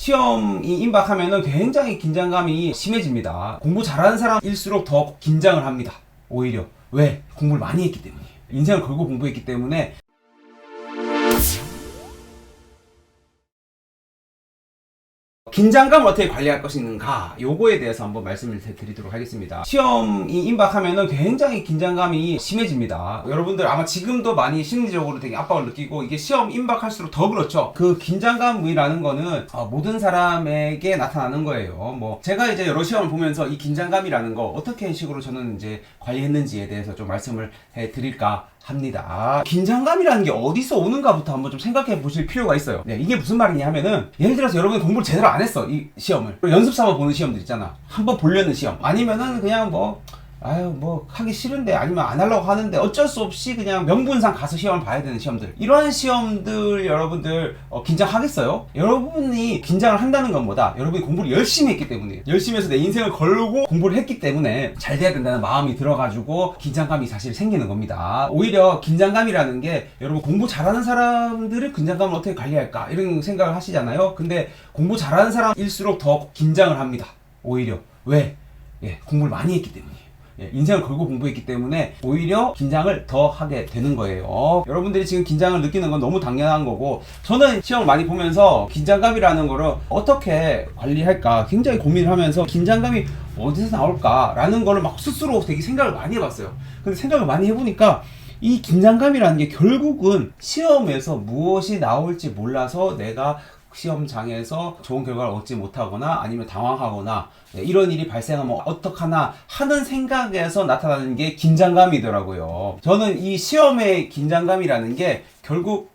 시험이 임박하면은 굉장히 긴장감이 심해집니다. 공부 잘하는 사람일수록 더 긴장을 합니다. 오히려. 왜? 공부를 많이 했기 때문이에요. 인생을 걸고 공부했기 때문에. 긴장감을 어떻게 관리할 것인가, 요거에 대해서 한번 말씀을 드리도록 하겠습니다. 시험이 임박하면은 굉장히 긴장감이 심해집니다. 여러분들 아마 지금도 많이 심리적으로 되게 압박을 느끼고, 이게 시험 임박할수록 더 그렇죠. 그 긴장감이라는 거는 모든 사람에게 나타나는 거예요. 뭐 제가 이제 여러 시험을 보면서 이 긴장감이라는 거 어떻게 식으로 저는 이제 관리했는지에 대해서 좀 말씀을 해 드릴까 합니다. 긴장감이라는 게 어디서 오는가부터 한번 좀 생각해 보실 필요가 있어요. 네, 이게 무슨 말이냐 하면은, 예를 들어서 여러분이 공부를 제대로 안 했어, 이 시험을. 연습 삼아 보는 시험들 있잖아. 한번 보려는 시험. 아니면은 그냥 뭐 하기 싫은데, 아니면 안 하려고 하는데 어쩔 수 없이 그냥 명분상 가서 시험을 봐야 되는 시험들. 이러한 시험들 여러분들 긴장하겠어요? 여러분이 긴장을 한다는 것보다 여러분이 공부를 열심히 했기 때문에, 열심히 해서 내 인생을 걸고 공부를 했기 때문에 잘 돼야 된다는 마음이 들어가지고 긴장감이 사실 생기는 겁니다. 오히려 긴장감이라는 게, 여러분 공부 잘하는 사람들은 긴장감을 어떻게 관리할까 이런 생각을 하시잖아요. 근데 공부 잘하는 사람일수록 더 긴장을 합니다. 오히려. 왜? 공부를 많이 했기 때문이에요. 인생을 걸고 공부했기 때문에 오히려 긴장을 더 하게 되는 거예요. 여러분들이 지금 긴장을 느끼는 건 너무 당연한 거고, 저는 시험을 많이 보면서 긴장감이라는 거를 어떻게 관리할까 굉장히 고민을 하면서, 긴장감이 어디서 나올까 라는 거를 막 스스로 되게 생각을 많이 해봤어요. 근데 생각을 많이 해보니까, 이 긴장감이라는 게 결국은 시험에서 무엇이 나올지 몰라서 내가 시험장에서 좋은 결과를 얻지 못하거나 아니면 당황하거나 이런 일이 발생하면 어떡하나 하는 생각에서 나타나는 게 긴장감이더라고요. 저는 이 시험의 긴장감이라는 게 결국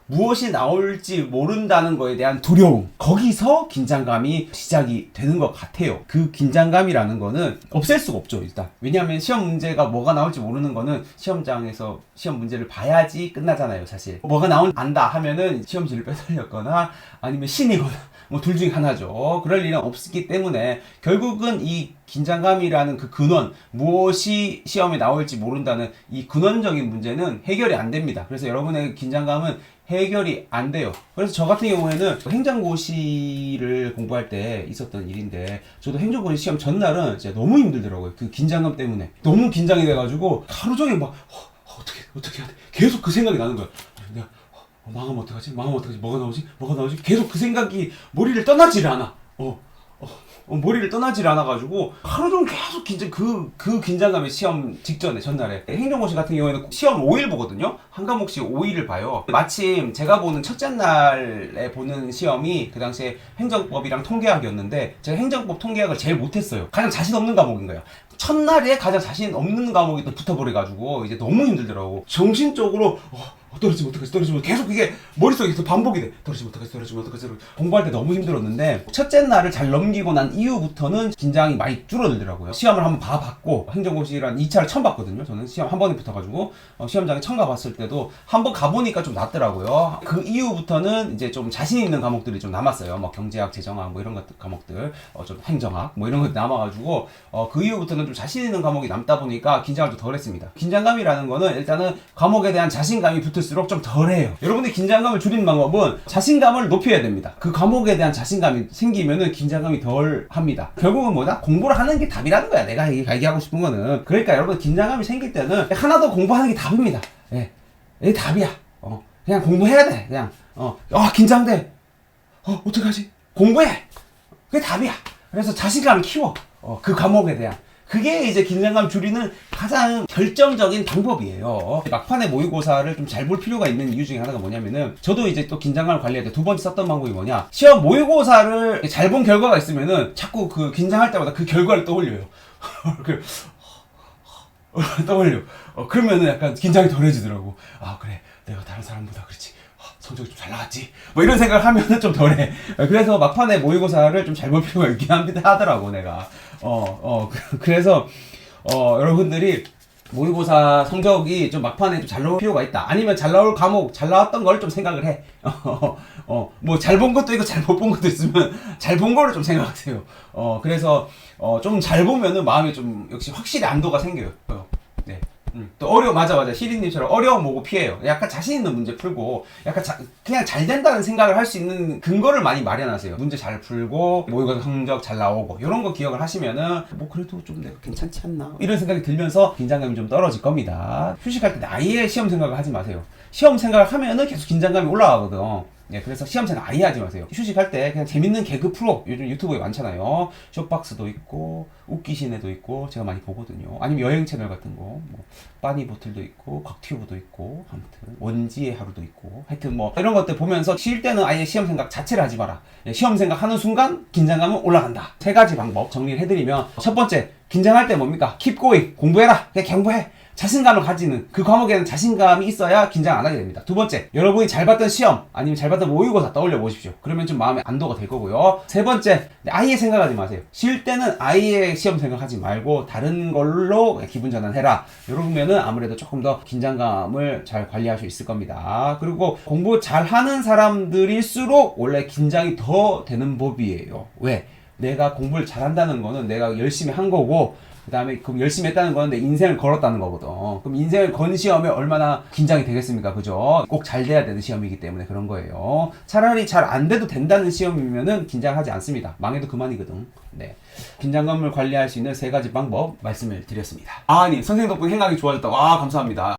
무엇이 나올지 모른다는 거에 대한 두려움, 거기서 긴장감이 시작이 되는 것 같아요. 그 긴장감이라는 거는 없앨 수가 없죠, 일단. 왜냐하면 시험 문제가 뭐가 나올지 모르는 거는 시험장에서 시험 문제를 봐야지 끝나잖아요, 사실. 뭐가 안다 하면은 시험지를 빼돌렸거나 아니면 신이거나 뭐 둘 중에 하나죠. 그럴 일은 없기 때문에 결국은 이 긴장감이라는 그 근원, 무엇이 시험에 나올지 모른다는 이 근원적인 문제는 해결이 안 됩니다. 그래서 여러분의 긴장감은 해결이 안 돼요. 그래서 저 같은 경우에는 행정고시를 공부할 때 있었던 일인데, 저도 행정고시 시험 전날은 진짜 너무 힘들더라고요. 그 긴장감 때문에. 너무 긴장이 돼가지고 하루 종일 막 어떻게 해야 돼? 계속 그 생각이 나는 거야. 내가 망하면 어떡하지? 뭐가 나오지? 계속 그 생각이 머리를 떠나질 않아. 머리를 떠나질 않아가지고 하루 종일 계속 그 긴장감이 시험 직전에, 전날에. 행정고시 같은 경우에는 시험 5일 보거든요. 한 과목씩 5일을 봐요. 마침 제가 보는 첫째 날에 보는 시험이 그 당시에 행정법이랑 통계학이었는데, 제가 행정법 통계학을 제일 못했어요. 가장 자신 없는 과목인 거예요. 첫날에 가장 자신 없는 과목이 또 붙어버려가지고 이제 너무 힘들더라고. 정신적으로 떨어지면 어떡하지? 계속 그게 머릿속에 계속 반복이 돼. 떨어지면 어떡하지? 공부할 때 너무 힘들었는데, 첫째 날을 잘 넘기고 난 이후부터는 긴장이 많이 줄어들더라고요. 시험을 한번 봐봤고, 행정고시란 2차를 처음 봤거든요. 저는 시험 한 번에 붙어가지고 시험장에 처음 가봤을 때도 한 번 가보니까 좀 낫더라고요. 그 이후부터는 이제 좀 자신 있는 과목들이 좀 남았어요. 뭐 경제학, 재정학 뭐 이런 과목들, 좀 행정학 뭐 이런 것 남아가지고 그 이후부터는 좀 자신 있는 과목이 남다 보니까 긴장을 좀 덜 했습니다. 긴장감이라는 거는 일단은 과목에 대한 자신감이 붙을수록 좀 덜해요. 여러분들이 긴장감을 줄이는 방법은 자신감을 높여야 됩니다. 그 과목에 대한 자신감이 생기면은 긴장감이 덜 합니다. 결국은 뭐다? 공부를 하는 게 답이라는 거야. 내가 얘기하고 싶은 거는. 그러니까 여러분, 긴장감이 생길 때는 하나 더 공부하는 게 답입니다. 이게 답이야. 그냥 공부해야 돼. 그냥 긴장돼. 어떡하지? 공부해. 그게 답이야. 그래서 자신감을 키워. 그 과목에 대한. 그게 이제 긴장감 줄이는 가장 결정적인 방법이에요. 막판에 모의고사를 좀 잘 볼 필요가 있는 이유 중에 하나가 뭐냐면은, 저도 이제 또 긴장감을 관리할 때 두 번째 썼던 방법이 뭐냐, 시험 모의고사를 잘 본 결과가 있으면은 자꾸 그 긴장할 때마다 그 결과를 떠올려요. 떠올려. 그러면은 약간 긴장이 덜해지더라고. 그래, 내가 다른 사람보다 그렇지, 성적이 좀 잘 나왔지, 뭐 이런 생각을 하면은 좀 덜해. 그래서 막판에 모의고사를 좀 잘 볼 필요가 있긴 하더라고, 내가. 그래서 여러분들이 모의고사 성적이 좀 막판에 좀 잘 나올 필요가 있다. 아니면 잘 나올 과목, 잘 나왔던 걸 좀 생각을 해. 뭐 잘 본 것도 있고 잘 못 본 것도 있으면 잘 본 거를 좀 생각하세요. 그래서 좀 잘 보면은 마음에 좀 역시 확실히 안도가 생겨요. 네. 또 맞아. 시리님처럼 어려움 오고 피해요. 약간 자신 있는 문제 풀고, 약간 그냥 잘 된다는 생각을 할 수 있는 근거를 많이 마련하세요. 문제 잘 풀고, 모의고사 성적 잘 나오고, 이런 거 기억을 하시면은, 뭐, 그래도 좀 내가 괜찮지 않나? 이런 생각이 들면서 긴장감이 좀 떨어질 겁니다. 휴식할 때 아예 시험 생각을 하지 마세요. 시험 생각을 하면은 계속 긴장감이 올라가거든. 네, 그래서 시험 생각 아예 하지 마세요. 휴식할 때 그냥 재밌는 개그 프로, 요즘 유튜브에 많잖아요. 쇼박스도 있고, 웃기시네도 있고, 제가 많이 보거든요. 아니면 여행 채널 같은 거, 뭐, 빠니보틀도 있고, 곽튜브도 있고, 아무튼, 원지의 하루도 있고, 하여튼 뭐, 이런 것들 보면서 쉴 때는 아예 시험 생각 자체를 하지 마라. 시험 생각 하는 순간, 긴장감은 올라간다. 3가지 방법 정리를 해드리면, 첫 번째, 긴장할 때 뭡니까? Keep going. 공부해라. 그냥 공부해. 자신감을 가지는, 그 과목에는 자신감이 있어야 긴장 안 하게 됩니다. 두 번째, 여러분이 잘 봤던 시험 아니면 잘 봤던 모의고사 떠올려 보십시오. 그러면 좀 마음에 안도가 될 거고요. 세 번째, 아예 생각하지 마세요. 쉴 때는 아예 시험 생각하지 말고 다른 걸로 기분 전환해라. 이러면은 아무래도 조금 더 긴장감을 잘 관리할 수 있을 겁니다. 그리고 공부 잘하는 사람들일수록 원래 긴장이 더 되는 법이에요. 왜? 내가 공부를 잘한다는 거는 내가 열심히 한 거고, 그 다음에 그럼 열심히 했다는 거는 내 인생을 걸었다는 거거든. 그럼 인생을 건 시험에 얼마나 긴장이 되겠습니까? 그죠? 꼭 잘 돼야 되는 시험이기 때문에 그런 거예요. 차라리 잘 안 돼도 된다는 시험이면은 긴장하지 않습니다. 망해도 그만이거든. 네. 긴장감을 관리할 수 있는 3가지 방법 말씀을 드렸습니다. 아니, 선생님 덕분에 행하기 좋아졌다. 와, 감사합니다.